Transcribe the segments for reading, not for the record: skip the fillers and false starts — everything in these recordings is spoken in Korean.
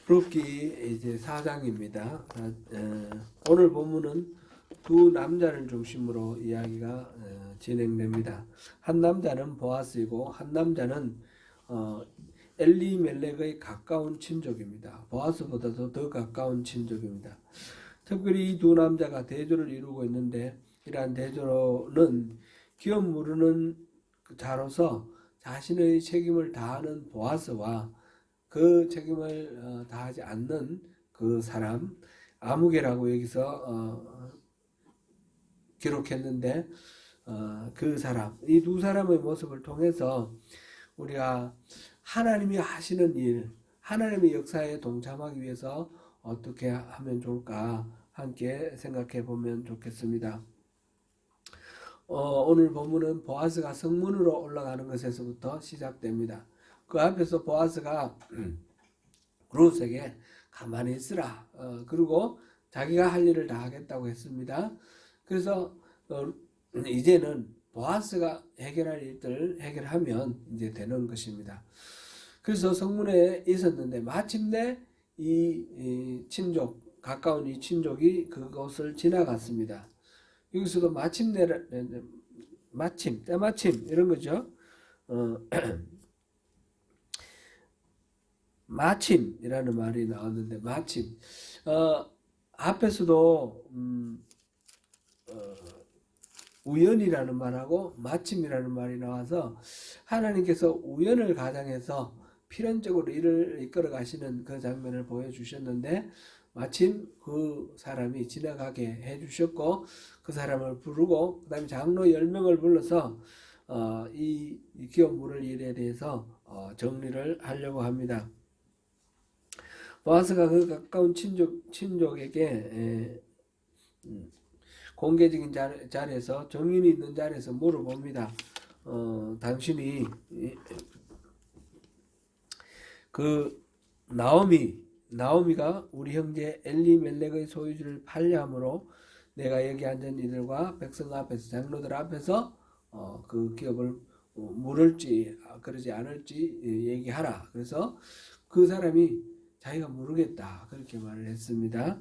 룻기 이제 4장입니다. 오늘 본문은 두 남자를 중심으로 이야기가 진행됩니다. 한 남자는 보아스이고 한 남자는 엘리멜렉의 가까운 친족입니다. 보아스보다도 더 가까운 친족입니다. 특별히 이 두 남자가 대조를 이루고 있는데, 이러한 대조는 기업 모르는 자로서 자신의 책임을 다하는 보아스와 그 책임을 다하지 않는 그 사람, 아무개라고 여기서 기록했는데, 그 사람, 이 두 사람의 모습을 통해서 우리가 하나님이 하시는 일, 하나님의 역사에 동참하기 위해서 어떻게 하면 좋을까 함께 생각해 보면 좋겠습니다. 오늘 본문은 보아스가 성문으로 올라가는 것에서부터 시작됩니다. 그 앞에서 보아스가 룻에게 가만히 있으라, 그리고 자기가 할 일을 다 하겠다고 했습니다. 그래서 이제는 보아스가 해결할 일들을 해결하면 이제 되는 것입니다. 그래서 성문에 있었는데 마침내 이 친족, 가까운 이 친족이 그곳을 지나갔습니다. 여기서도 마침내, 마침, 때마침 이런 거죠. 마침이라는 말이 나왔는데, 마침. 앞에서도 우연이라는 말하고 마침이라는 말이 나와서 하나님께서 우연을 가장해서 필연적으로 일을 이끌어 가시는 그 장면을 보여주셨는데, 마침 그 사람이 지나가게 해주셨고, 그 사람을 부르고 그 다음에 장로 10명을 불러서 이 기업 물을 일에 대해서 정리를 하려고 합니다. 보아스가 그 가까운 친족에게 공개적인 자리에서, 정인이 있는 자리에서 물어봅니다. 당신이 그 나오미가 우리 형제 엘리멜렉의 소유주를 팔려 함으로 내가 여기 앉은 이들과 백성 앞에서, 장로들 앞에서 그 기업을 물을지 그러지 않을지 얘기하라. 그래서 그 사람이 자기가 모르겠다 그렇게 말을 했습니다.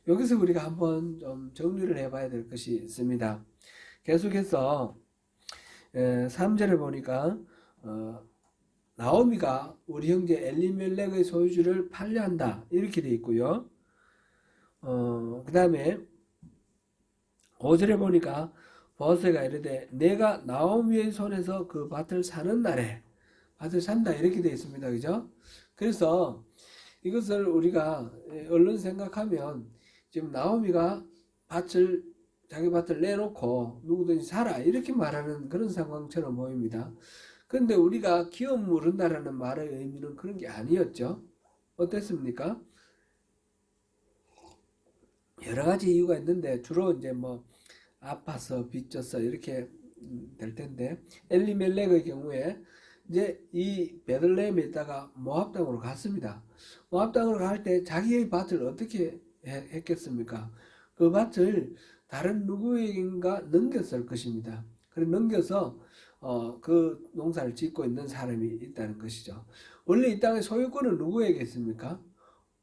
여기서 우리가 한번 좀 정리를 해봐야 될 것이 있습니다. 계속해서 3절에 보니까 나오미가 우리 형제 엘리멜렉의 소유주를 팔려한다 이렇게 돼 있고요. 그 다음에 5절에 보니까 보아스가 이르되 내가 나오미의 손에서 그 밭을 사는 날에 밭을 산다 이렇게 되어 있습니다. 그죠? 그래서 이것을 우리가 얼른 생각하면 지금 나오미가 자기 밭을 내놓고 누구든지 사라 이렇게 말하는 그런 상황처럼 보입니다. 그런데 우리가 기업 물은다라는 말의 의미는 그런 게 아니었죠. 어땠습니까? 여러 가지 이유가 있는데 주로 이제 뭐 아파서 빚져서 이렇게 될 텐데, 엘리멜렉의 경우에 이제 이 베들레헴에 있다가 모압 땅으로 갔습니다. 모압 땅으로 갈 때 자기의 밭을 어떻게 했겠습니까? 그 밭을 다른 누구에게인가 넘겼을 것입니다. 그래 넘겨서 그 농사를 짓고 있는 사람이 있다는 것이죠. 원래 이 땅의 소유권은 누구에게 있습니까?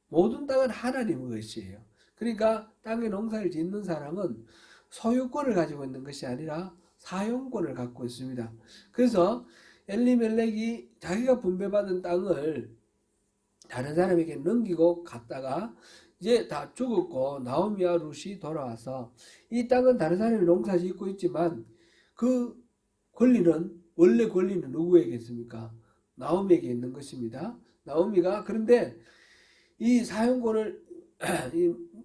모든 땅은 하나님의 것이에요. 그러니까 땅에 농사를 짓는 사람은 소유권을 가지고 있는 것이 아니라 사용권을 갖고 있습니다. 그래서 엘리멜렉이 자기가 분배받은 땅을 다른 사람에게 넘기고 갔다가 이제 다 죽었고 나오미와 룻이 돌아와서 이 땅은 다른 사람이 농사 짓고 있지만 그 권리는, 원래 권리는 누구에게 있습니까? 나오미에게 있는 것입니다. 나오미가 그런데 이 사용권을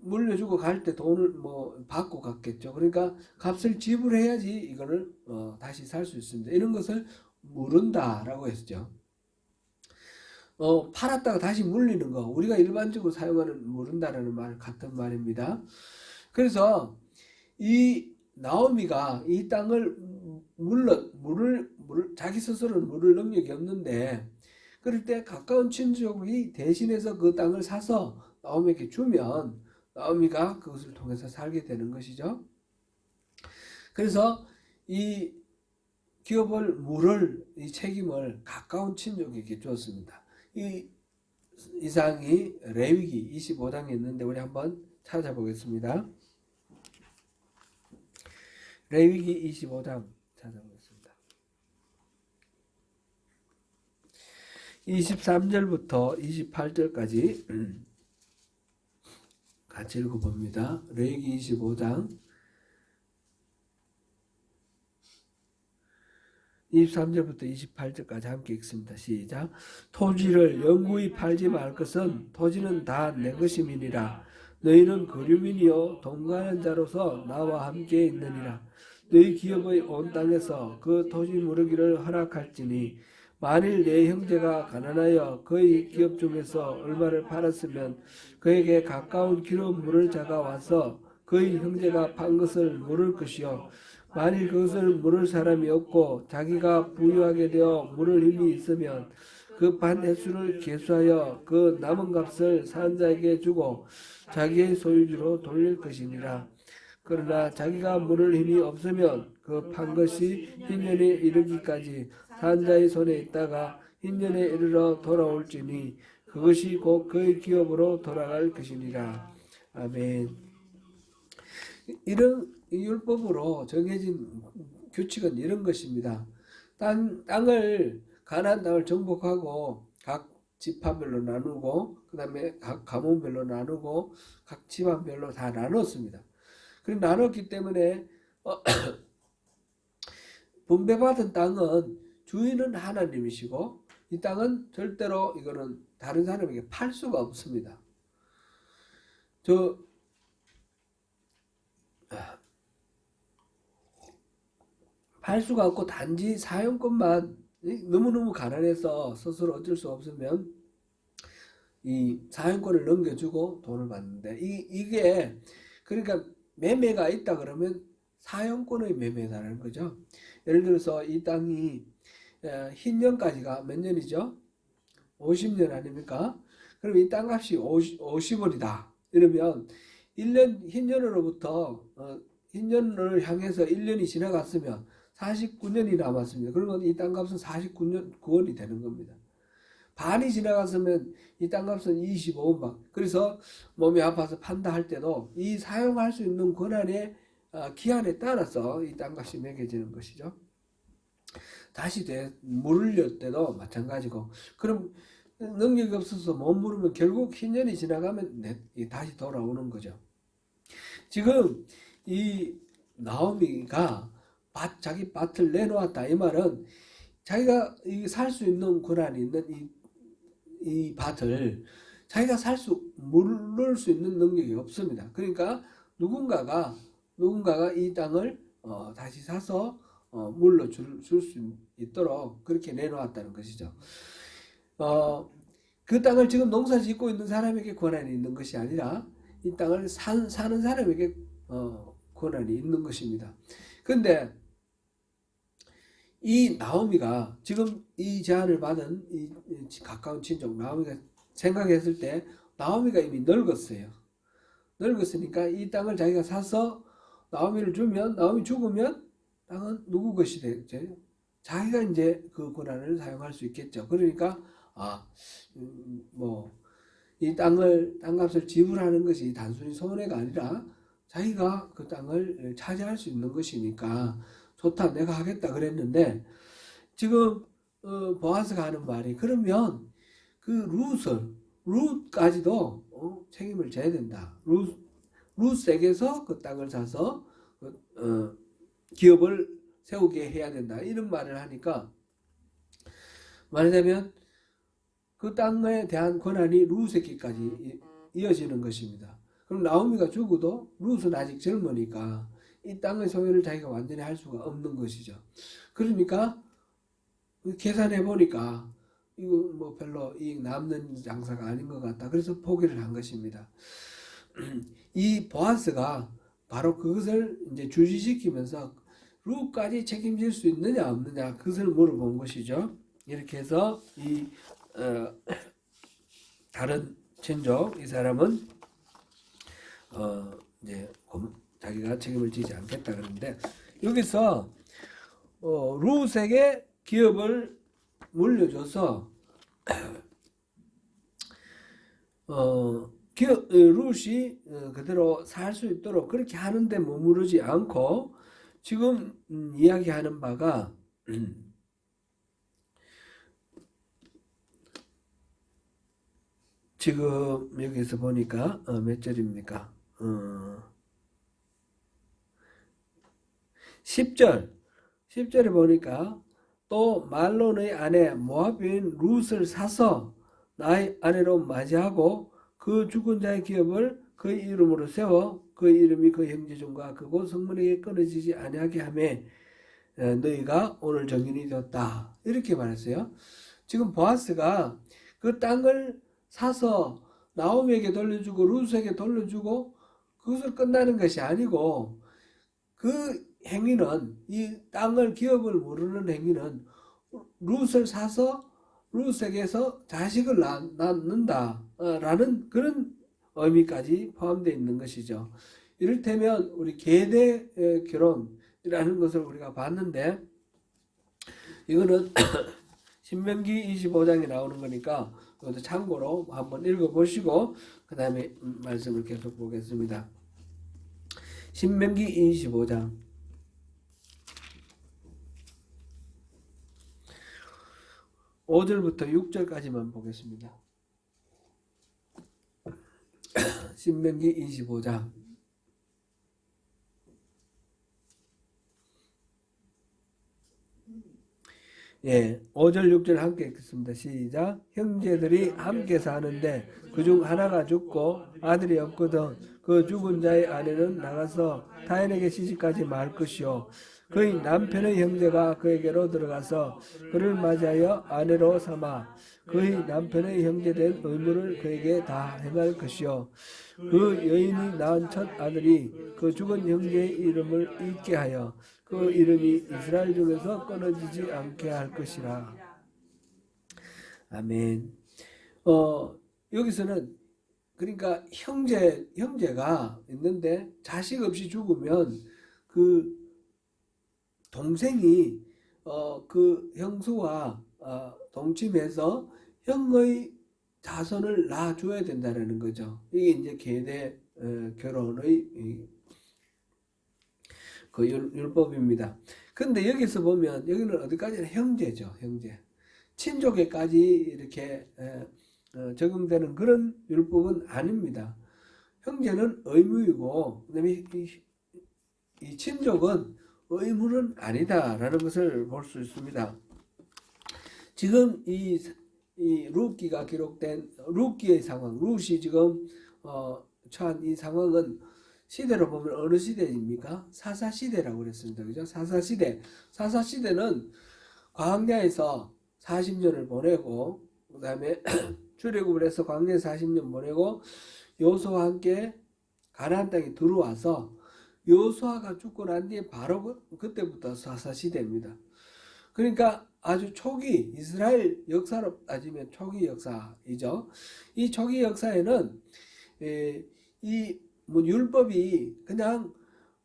물려주고 갈 때 돈을 뭐 받고 갔겠죠. 그러니까 값을 지불해야지 이거를 다시 살 수 있습니다. 이런 것을 물은다라고 했죠. 팔았다가 다시 물리는 거, 우리가 일반적으로 사용하는 물은다라는 말 같은 말입니다. 그래서 이 나오미가 이 땅을 자기 스스로는 물을 능력이 없는데, 그럴 때 가까운 친족이 대신해서 그 땅을 사서 나오미에게 주면 나오미가 그것을 통해서 살게 되는 것이죠. 그래서 이 기업을 물을 이 책임을 가까운 친족에게 주었습니다. 이 이상이 레위기 25장에 있는데 우리 한번 찾아보겠습니다. 레위기 25장 찾아보겠습니다. 23절부터 28절까지 같이 읽어봅니다. 레위기 25장 23절부터 28절까지 함께 읽습니다. 시작. 토지를 영구히 팔지 말 것은 토지는 다 내 것임이니라. 너희는 거류민이요 동거하는 자로서 나와 함께 있느니라. 너희 기업의 온 땅에서 그 토지 무르기를 허락할지니 만일 내 형제가 가난하여 그의 기업 중에서 얼마를 팔았으면 그에게 가까운 길로 물을 자가 와서 그의 형제가 판 것을 물을 것이요 만일 그것을 물을 사람이 없고 자기가 부유하게 되어 물을 힘이 있으면 그 판 횟수를 계수하여 그 남은 값을 산 자에게 주고 자기의 소유주로 돌릴 것이니라. 그러나 자기가 물을 힘이 없으면 그 판 것이 흰년에 이르기까지 산 자의 손에 있다가 흰년에 이르러 돌아올지니 그것이 곧 그의 기업으로 돌아갈 것이니라. 아멘. 이런 율법으로 정해진 규칙은 이런 것입니다. 땅을 가나안 땅을 정복하고 각 지파별로 나누고 그 다음에 각 가문별로 나누고 각 집안별로 다 나눴습니다. 그리고 나눴기 때문에 분배받은 땅은 주인은 하나님이시고 이 땅은 절대로 이거는 다른 사람에게 팔 수가 없습니다. 팔 수가 없고 단지 사용권만 너무너무 가난해서 스스로 어쩔 수 없으면 이 사용권을 넘겨주고 돈을 받는데 이게 그러니까 매매가 있다 그러면 사용권의 매매다라는 거죠. 예를 들어서 이 땅이 흰년까지가 몇 년이죠? 50년 아닙니까? 그럼 이 땅값이 50원이다. 이러면 1년 흰년으로부터 흰년을 향해서 1년이 지나갔으면 49년이 남았습니다. 그러면 이 땅값은 49원이 되는 겁니다. 반이 지나갔으면 이 땅값은 25원. 그래서 몸이 아파서 판다 할 때도 이 사용할 수 있는 권한의 기한에 따라서 이 땅값이 매겨지는 것이죠. 다시 물을 때도 마찬가지고 그럼 능력이 없어서 못 물으면 결국 흰년이 지나가면 다시 돌아오는 거죠. 지금 이 나오미가 자기 밭을 내놓았다 이 말은 자기가 살 수 있는 권한이 있는 이 밭을 자기가 물을 수 있는 능력이 없습니다. 그러니까 누군가가 이 땅을 다시 사서 물로 줄 수 있도록 그렇게 내놓았다는 것이죠. 그 땅을 지금 농사 짓고 있는 사람에게 권한이 있는 것이 아니라 이 땅을 사는 사람에게 권한이 있는 것입니다. 그런데 이 나오미가 지금 이 제안을 받은 이 가까운 친족 나오미가 생각했을 때 나오미가 이미 늙었어요. 늙었으니까 이 땅을 자기가 사서 나오미를 주면 나오미 죽으면 땅은 누구 것이 되죠? 자기가 이제 그 권한을 사용할 수 있겠죠. 그러니까 이 땅값을 지불하는 것이 단순히 손해가 아니라 자기가 그 땅을 차지할 수 있는 것이니까 좋다 내가 하겠다 그랬는데 지금 보아스가 하는 말이 그러면 그 룻까지도 책임을 져야 된다. 룻에게서 그 땅을 사서 기업을 세우게 해야 된다. 이런 말을 하니까 말하자면 그 땅에 대한 권한이 룻에게까지 이어지는 것입니다. 그럼 나오미가 죽어도 룻은 아직 젊으니까 이 땅의 소유를 자기가 완전히 할 수가 없는 것이죠. 그러니까 계산해 보니까 이거 별로 이익 남는 장사가 아닌 것 같다. 그래서 포기를 한 것입니다. 이 보아스가 바로 그것을 이제 주지시키면서 룻까지 책임질 수 있느냐 없느냐 그것을 물어본 것이죠. 이렇게 해서 이 다른 친족 이 사람은 이제 자기가 책임을 지지 않겠다 그러는데 여기서 룻에게 기업을 물려줘서 룻이 그대로 살 수 있도록 그렇게 하는데 머무르지 않고 지금 이야기하는 바가 지금 여기서 보니까 몇 절입니까? 10절 10절에 보니까 또 말론의 아내 모압인 룻을 사서 나의 아내로 맞이하고 그 죽은 자의 기업을 그의 이름으로 세워 그 이름이 그 형제중과 그곳 성문에게 끊어지지 아니하게 하며 너희가 오늘 정인이 되었다 이렇게 말했어요. 지금 보아스가 그 땅을 사서 나오미에게 돌려주고 룻에게 돌려주고 그것을 끝나는 것이 아니고 그 행위는 이 땅을 기업을 모르는 행위는 룻을 사서 룻에게서 자식을 낳는다라는 그런 의미까지 포함되어 있는 것이죠. 이를테면 우리 계대 결혼이라는 것을 우리가 봤는데 이거는 신명기 25장에 나오는 거니까 이것도 참고로 한번 읽어보시고 그 다음에 말씀을 계속 보겠습니다. 신명기 25장 5절부터 6절까지만 보겠습니다. 신명기 25장 예, 5절 6절 함께 읽겠습니다. 시작. 형제들이 함께 사는데 그중 하나가 죽고 아들이 없거든 그 죽은 자의 아내는 나가서 타인에게 시집가지 말 것이요 그의 남편의 형제가 그에게로 들어가서 그를 맞이하여 아내로 삼아 그의 남편의 형제된 의무를 그에게 다 행할 것이요 그 여인이 낳은 첫 아들이 그 죽은 형제의 이름을 잊게 하여 그 이름이 이스라엘 중에서 끊어지지 않게 할 것이라. 아멘. 여기서는 그러니까 형제가 있는데 자식 없이 죽으면 그 동생이 그 형수와 동침해서 형의 자손을 낳아줘야 된다는 거죠. 이게 이제 계대 결혼의 그 율법입니다. 근데 여기서 보면 여기는 어디까지나 형제죠. 형제. 친족에까지 이렇게 적용되는 그런 율법은 아닙니다. 형제는 의무이고 그다음에 이 친족은 의무는 아니다라는 것을 볼 수 있습니다. 지금 이 룻기가 기록된 룻기의 상황, 룻이 지금 처한 이 상황은 시대로 보면 어느 시대입니까? 사사시대라고 그랬습니다. 그죠? 사사시대는 광야에서 40년을 보내고 그 다음에 출애굽을 해서 광야에 40년 보내고 여호수아와 함께 가나안 땅에 들어와서 여호수아가 죽고 난 뒤에 바로 그때부터 사사시대입니다. 그러니까 아주 초기 이스라엘 역사로 따지면 초기 역사이죠. 이 초기 역사에는 이 율법이 그냥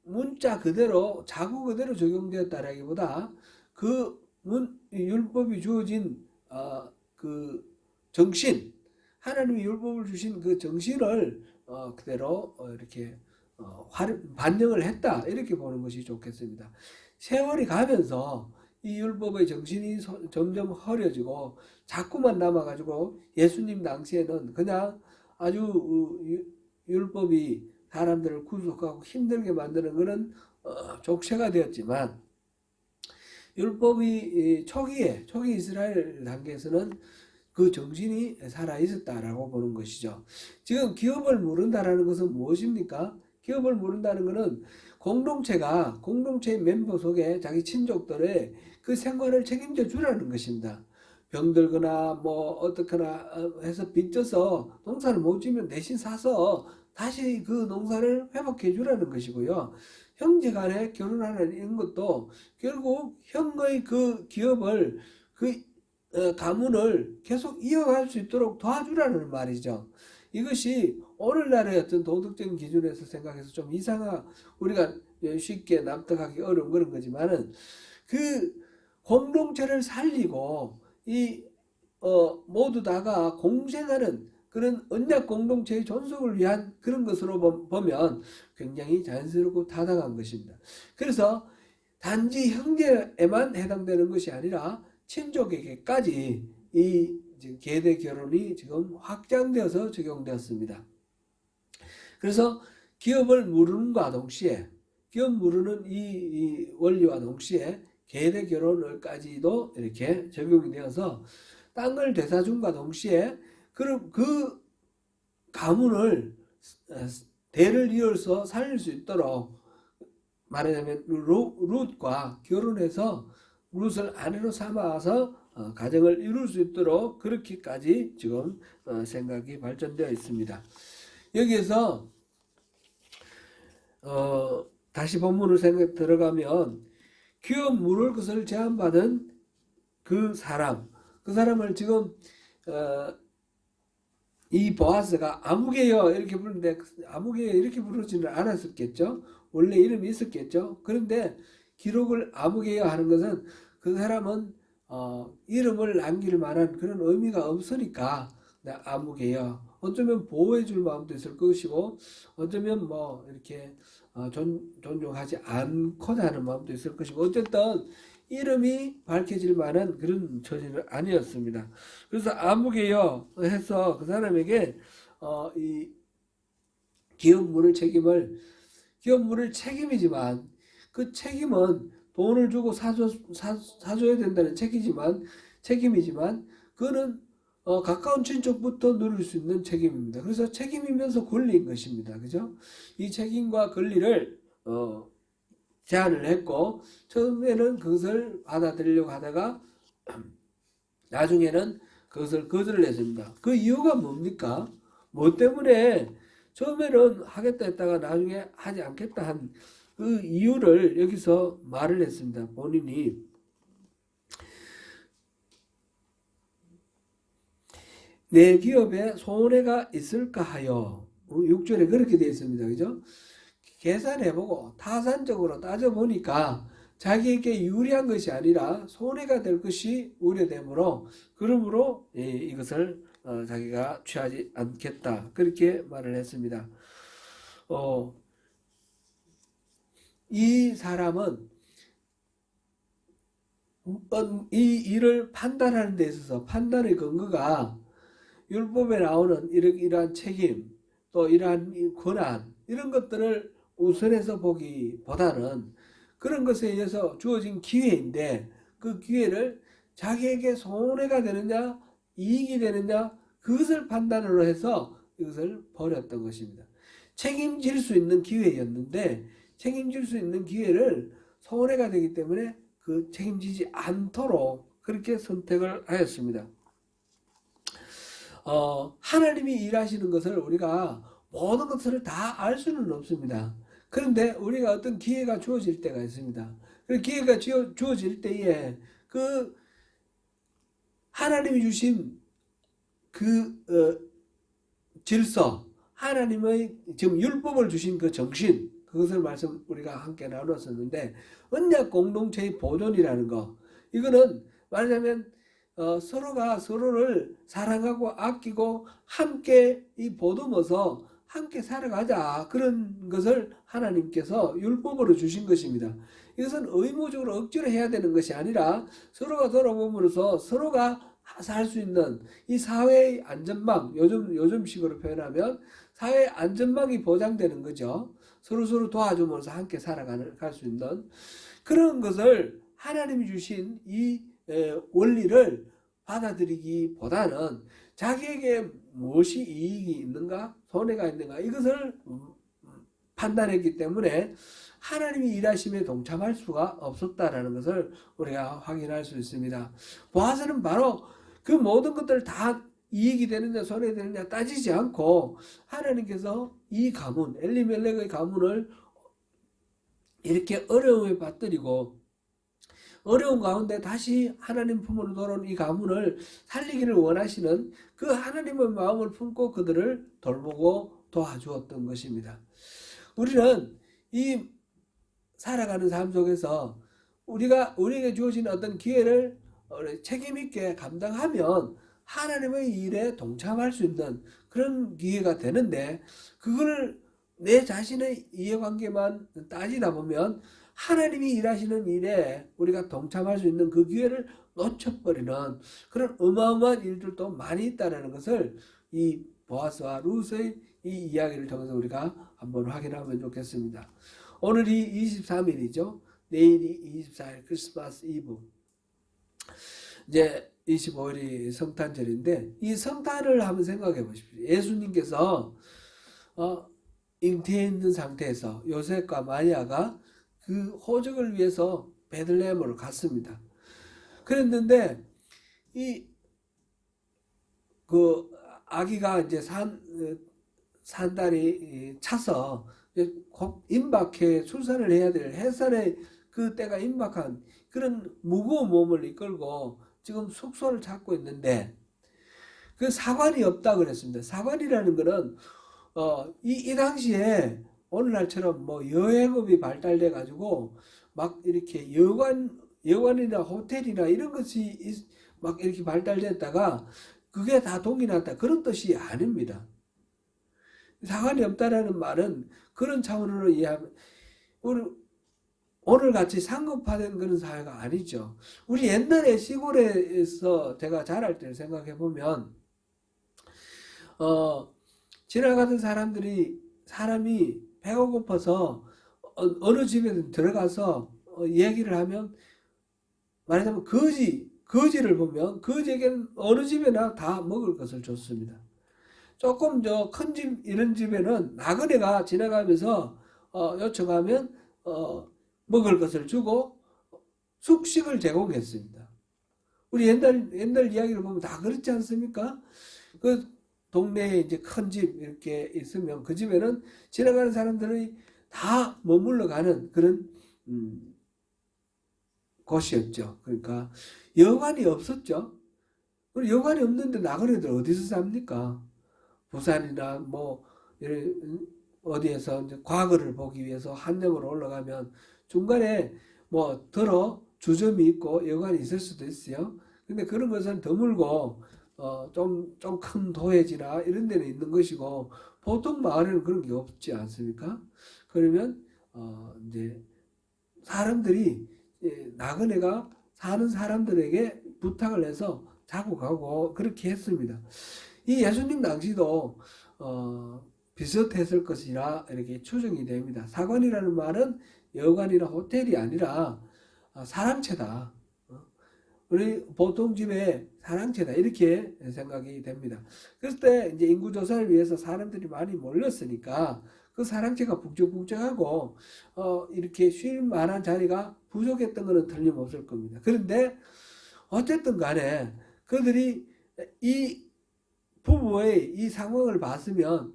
문자 그대로 자구 그대로 적용되었다라기보다 그 율법이 주어진 그 정신 하나님이 율법을 주신 그 정신을 그대로 이렇게 반영을 했다 이렇게 보는 것이 좋겠습니다. 세월이 가면서 이 율법의 정신이 점점 흐려지고 자꾸만 남아가지고 예수님 당시에는 그냥 아주 율법이 사람들을 구속하고 힘들게 만드는 그런 족쇄가 되었지만 율법이 초기 이스라엘 단계에서는 그 정신이 살아 있었다라고 보는 것이죠. 지금 기업을 모른다라는 것은 무엇입니까? 기업을 모른다는 것은 공동체의 멤버 속에 자기 친족들의 그 생활을 책임져 주라는 것입니다. 병들거나 뭐 어떻거나 해서 빚져서 농사를 못 지면 대신 사서 다시 그 농사를 회복해 주라는 것이고요. 형제간에 결혼하는 것도 결국 형의 그 기업을 그 가문을 계속 이어갈 수 있도록 도와주라는 말이죠. 이것이 오늘날의 어떤 도덕적인 기준에서 생각해서 좀 우리가 쉽게 납득하기 어려운 그런 거지만은 그 공동체를 살리고 모두 다가 공생하는 그런 언약 공동체의 존속을 위한 그런 것으로 보면 굉장히 자연스럽고 타당한 것입니다. 그래서 단지 형제에만 해당되는 것이 아니라 친족에게까지 이 계대 결혼이 지금 확장되어서 적용되었습니다. 그래서 기업을 무르는과 동시에 기업 무르는 이 원리와 동시에 계대 결혼을까지도 이렇게 적용이 되어서 땅을 되사준과 동시에 그 가문을 대를 이어서 살릴 수 있도록 말하자면 룻과 결혼해서 룻을 아내로 삼아서 가정을 이룰 수 있도록 그렇게까지 지금 생각이 발전되어 있습니다. 여기에서 다시 본문을 들어가면 기업 물을 것을 제한받은 그 사람을 지금 이 보아스가 아무개여 이렇게 부르는데 아무개여 이렇게 부르지는 않았었겠죠. 원래 이름이 있었겠죠. 그런데 기록을 아무개여 하는 것은 그 사람은 이름을 남길 만한 그런 의미가 없으니까 아무개여, 어쩌면 보호해 줄 마음도 있을 것이고 어쩌면 뭐 이렇게 존중하지 않고자 하는 마음도 있을 것이고 어쨌든 이름이 밝혀질 만한 그런 처지는 아니었습니다. 그래서 아무개여 해서 그 사람에게 이 기업물을 책임이지만 그 책임은 돈을 주고 사줘야 된다는 책임이지만 그거는 가까운 친척부터 누릴 수 있는 책임입니다. 그래서 책임이면서 권리인 것입니다. 그죠? 이 책임과 권리를 제안을 했고 처음에는 그것을 받아들이려고 하다가 나중에는 그것을 거절을 했습니다. 그 이유가 뭡니까? 뭐 때문에 처음에는 하겠다 했다가 나중에 하지 않겠다 한 그 이유를 여기서 말을 했습니다. 본인이 내 기업에 손해가 있을까 하여 6절에 그렇게 되어 있습니다. 그죠? 계산해보고 타산적으로 따져보니까 자기에게 유리한 것이 아니라 손해가 될 것이 우려되므로 그러므로 이것을 자기가 취하지 않겠다 그렇게 말을 했습니다. 이 사람은 이 일을 판단하는 데 있어서 판단의 근거가 율법에 나오는 이러한 책임 또 이러한 권한 이런 것들을 우선해서 보기보다는 그런 것에 의해서 주어진 기회인데 그 기회를 자기에게 손해가 되느냐 이익이 되느냐 그것을 판단으로 해서 이것을 버렸던 것입니다. 책임질 수 있는 기회였는데 책임질 수 있는 기회를 손해가 되기 때문에 그 책임지지 않도록 그렇게 선택을 하였습니다. 하나님이 일하시는 것을 우리가 모든 것을 다 알 수는 없습니다. 그런데 우리가 어떤 기회가 주어질 때가 있습니다. 그 기회가 주어질 때에 그 하나님이 주신 그 질서, 하나님의 지금 율법을 주신 그 정신, 그것을 우리가 함께 나눴었는데 언약 공동체의 보존이라는 거, 이거는 말하자면 서로가 서로를 사랑하고 아끼고 함께 보듬어서 함께 살아가자 그런 것을 하나님께서 율법으로 주신 것입니다. 이것은 의무적으로 억지로 해야 되는 것이 아니라 서로가 돌아봄으로써 서로가 살 수 있는 이 사회의 안전망, 요즘식으로 표현하면 사회의 안전망이 보장되는 거죠. 서로 도와주면서 함께 살아갈 수 있는 그런 것을 하나님이 주신 이 원리를 받아들이기보다는 자기에게 무엇이 이익이 있는가 손해가 있는가 이것을 판단했기 때문에 하나님이 일하심에 동참할 수가 없었다라는 것을 우리가 확인할 수 있습니다. 보아스는 바로 그 모든 것들 다 이익이 되느냐 손해가 되느냐 따지지 않고 하나님께서 이 가문 엘리멜렉의 가문을 이렇게 어려움에 빠뜨리고 어려운 가운데 다시 하나님 품으로 돌아온 이 가문을 살리기를 원하시는 그 하나님의 마음을 품고 그들을 돌보고 도와주었던 것입니다. 우리는 이 살아가는 삶 속에서 우리에게 주어진 어떤 기회를 책임있게 감당하면 하나님의 일에 동참할 수 있는 그런 기회가 되는데 그걸 내 자신의 이해관계만 따지다 보면 하나님이 일하시는 일에 우리가 동참할 수 있는 그 기회를 놓쳐버리는 그런 어마어마한 일들도 많이 있다는 것을 이 보아스와 룻의 이 이야기를 통해서 우리가 한번 확인하면 좋겠습니다. 오늘이 23일이죠. 내일이 24일 크리스마스 이브. 이제 25일이 성탄절인데 이 성탄을 한번 생각해 보십시오. 예수님께서 잉태해 있는 상태에서 요셉과 마리아가 그 호적을 위해서 베들레헴으로 갔습니다. 그랬는데 이 그 아기가 이제 산 달이 차서 곧 임박해 출산을 해야 될 해산의 그 때가 임박한 그런 무거운 몸을 이끌고 지금 숙소를 찾고 있는데 그 사관이 없다 그랬습니다. 사관이라는 거는 이 당시에 오늘날처럼 뭐 여행업이 발달돼 가지고 막 이렇게 여관이나 호텔이나 이런 것이 막 이렇게 발달됐다가 그게 다 동이 났다 그런 뜻이 아닙니다. 사관이 없다라는 말은 그런 차원으로 이해하면 우리 오늘같이 상급화된 그런 사회가 아니죠. 우리 옛날에 시골에서 제가 자랄 때를 생각해 보면 지나가던 사람이 배가 고파서 어느 집에 들어가서 얘기를 하면 말하자면 거지를 보면 거지에게는 어느 집에나 다 먹을 것을 줬습니다. 조금 큰 집 이런 집에는 나그네가 지나가면서 요청하면 먹을 것을 주고 숙식을 제공했습니다. 우리 옛날 이야기를 보면 다 그렇지 않습니까? 그 동네에 이제 큰 집 이렇게 있으면 그 집에는 지나가는 사람들이 다 머물러 가는 그런 곳이었죠. 그러니까 여관이 없었죠. 여관이 없는데 나그네들 어디서 삽니까? 부산이나 뭐 어디에서 이제 과거를 보기 위해서 한정으로 올라가면 중간에 뭐 주점이 있고 여관이 있을 수도 있어요. 근데 그런 것은 드물고 좀 큰 도회지나 이런 데는 있는 것이고 보통 마을에는 그런 게 없지 않습니까? 그러면 이제 사람들이 나그네가 사는 사람들에게 부탁을 해서 자고 가고 그렇게 했습니다. 이 예수님 당시도 비슷했을 것이라 이렇게 추정이 됩니다. 사관이라는 말은 여관이나 호텔이 아니라 사랑채다. 우리 보통 집에 사랑채다 이렇게 생각이 됩니다. 그럴 때 이제 인구조사를 위해서 사람들이 많이 몰렸으니까 그 사랑채가 북적북적하고 이렇게 쉴 만한 자리가 부족했던 것은 틀림없을 겁니다. 그런데 어쨌든 간에 그들이 이 부부의 이 상황을 봤으면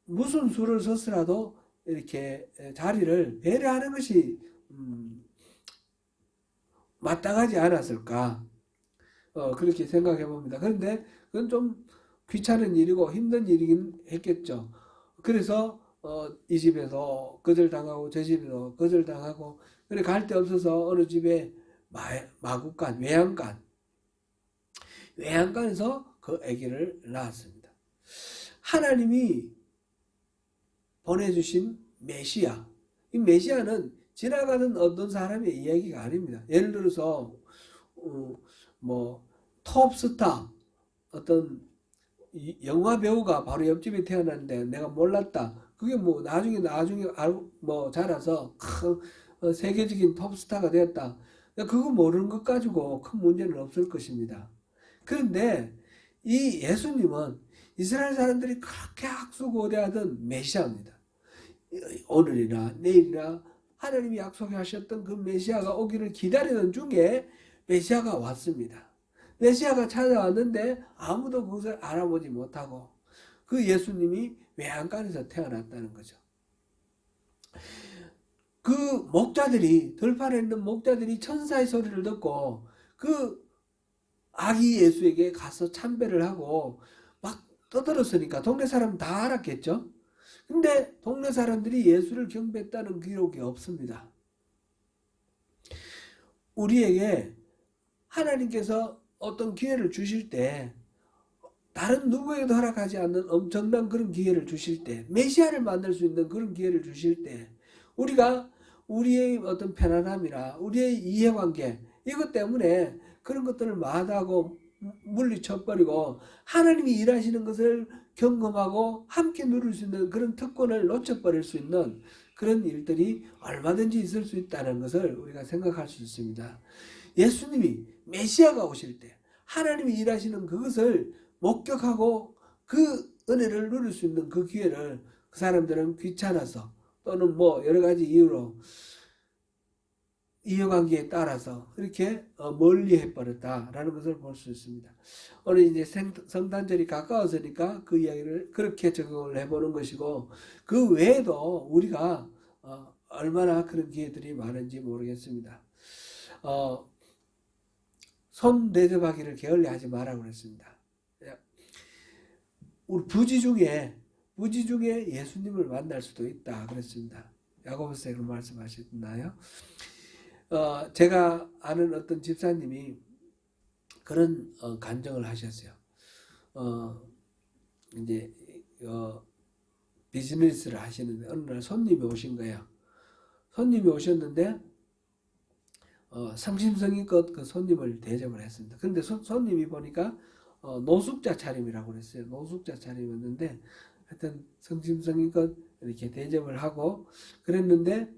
무슨 수를 섰으라도 이렇게 자리를 배려하는 것이 마땅하지 않았을까 그렇게 생각해 봅니다. 그런데 그건 좀 귀찮은 일이고 힘든 일이긴 했겠죠. 그래서 이 집에서 거절당하고 저 집에서 거절당하고 그래 갈 데 없어서 어느 집에 마국간 외양간에서 그 아기를 낳았습니다. 하나님이 보내주신 메시아, 이 메시아는 지나가는 어떤 사람의 이야기가 아닙니다. 예를 들어서 뭐 톱스타 어떤 영화 배우가 바로 옆집에 태어났는데 내가 몰랐다. 그게 뭐 나중에 뭐 자라서 큰 세계적인 톱스타가 되었다. 그거 모르는 것 가지고 큰 문제는 없을 것입니다. 그런데 이 예수님은 이스라엘 사람들이 그렇게 학수고대하던 메시아입니다. 오늘이나 내일이나 하나님이 약속하셨던 그 메시아가 오기를 기다리던 중에 메시아가 왔습니다. 메시아가 찾아왔는데 아무도 그것을 알아보지 못하고 그 예수님이 외양간에서 태어났다는 거죠. 그 들판에 있는 목자들이 천사의 소리를 듣고 그 아기 예수에게 가서 참배를 하고 막 떠들었으니까 동네 사람 다 알았겠죠. 근데 동네 사람들이 예수를 경배했다는 기록이 없습니다. 우리에게 하나님께서 어떤 기회를 주실 때 다른 누구에게도 허락하지 않는 엄청난 그런 기회를 주실 때, 메시아를 만날 수 있는 그런 기회를 주실 때, 우리가 우리의 어떤 편안함이나 우리의 이해관계 이것 때문에 그런 것들을 마다하고 물리쳐버리고 하나님이 일하시는 것을 경험하고 함께 누릴 수 있는 그런 특권을 놓쳐버릴 수 있는 그런 일들이 얼마든지 있을 수 있다는 것을 우리가 생각할 수 있습니다. 예수님이 메시아가 오실 때 하나님이 일하시는 그것을 목격하고 그 은혜를 누릴 수 있는 그 기회를 그 사람들은 귀찮아서 또는 뭐 여러 가지 이유로 이해관계에 따라서 이렇게 멀리 해버렸다라는 것을 볼 수 있습니다. 오늘 이제 성탄절이 가까워서니까 그 이야기를 그렇게 적용을 해보는 것이고, 그 외에도 우리가 얼마나 그런 기회들이 많은지 모르겠습니다. 손 대접하기를 게을리하지 마라고 그랬습니다. 우리 부지 중에 예수님을 만날 수도 있다 그랬습니다. 야고보서에 그런 말씀하셨나요? 제가 아는 어떤 집사님이 그런 간증을 하셨어요. 이제 비즈니스를 하시는데 어느 날 손님이 오신 거예요. 손님이 오셨는데 성심성의껏 그 손님을 대접을 했습니다. 근데 손님이 보니까 노숙자 차림이라고 그랬어요. 노숙자 차림이었는데 하여튼 성심성의껏 이렇게 대접을 하고 그랬는데,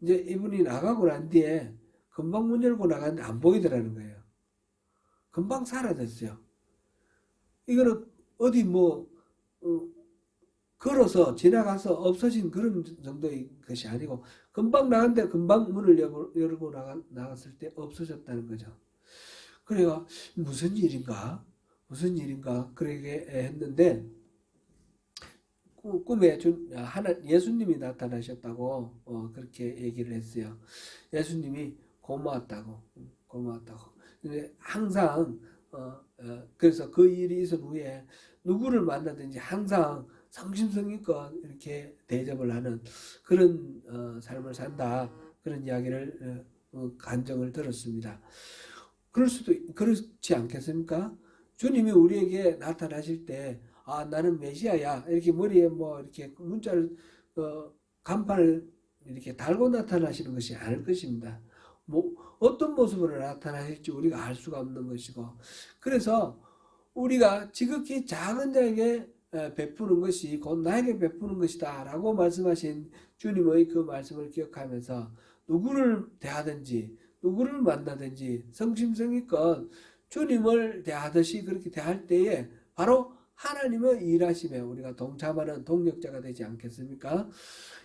이제 이분이 나가고 난 뒤에 금방 문 열고 나갔는데 안 보이더라는 거예요. 금방 사라졌어요. 이거는 어디 걸어서 지나가서 없어진 그런 정도의 것이 아니고 금방 나갔는데 금방 문을 열고 나갔을 때 없어졌다는 거죠. 그래가 무슨 일인가 그러게 했는데 꿈에 예수님이 나타나셨다고 그렇게 얘기를 했어요. 예수님이 고마웠다고. 근데 항상 그래서 그 일이 있은 후에 누구를 만나든지 항상 성심성의껏 이렇게 대접을 하는 그런 삶을 산다, 그런 이야기를 간증을 들었습니다. 그렇지 않겠습니까? 주님이 우리에게 나타나실 때 나는 메시아야 이렇게 머리에 이렇게 문자를 간판을 이렇게 달고 나타나시는 것이 아닐 것입니다. 어떤 모습으로 나타나실지 우리가 알 수가 없는 것이고, 그래서 우리가 지극히 작은 자에게 베푸는 것이 곧 나에게 베푸는 것이다 라고 말씀하신 주님의 그 말씀을 기억하면서 누구를 대하든지 누구를 만나든지 성심성의껏 주님을 대하듯이 그렇게 대할 때에 바로 하나님의 일하심에 우리가 동참하는 동력자가 되지 않겠습니까?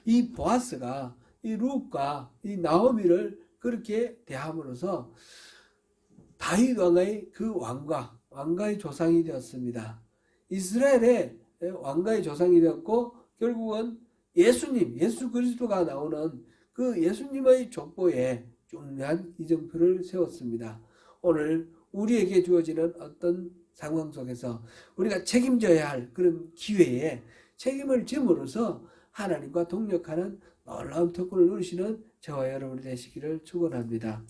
이 보아스가 이 룻과 이 나오미를 그렇게 대함으로써 다윗 왕의 그 왕가의 조상이 되었습니다. 이스라엘의 왕가의 조상이 되었고 결국은 예수 그리스도가 나오는 그 예수님의 족보에 중요한 이정표를 세웠습니다. 오늘 우리에게 주어지는 어떤 상황 속에서 우리가 책임져야 할 그런 기회에 책임을 짐으로써 하나님과 동력하는 놀라운 특권을 누리시는 저와 여러분이 되시기를 축원합니다.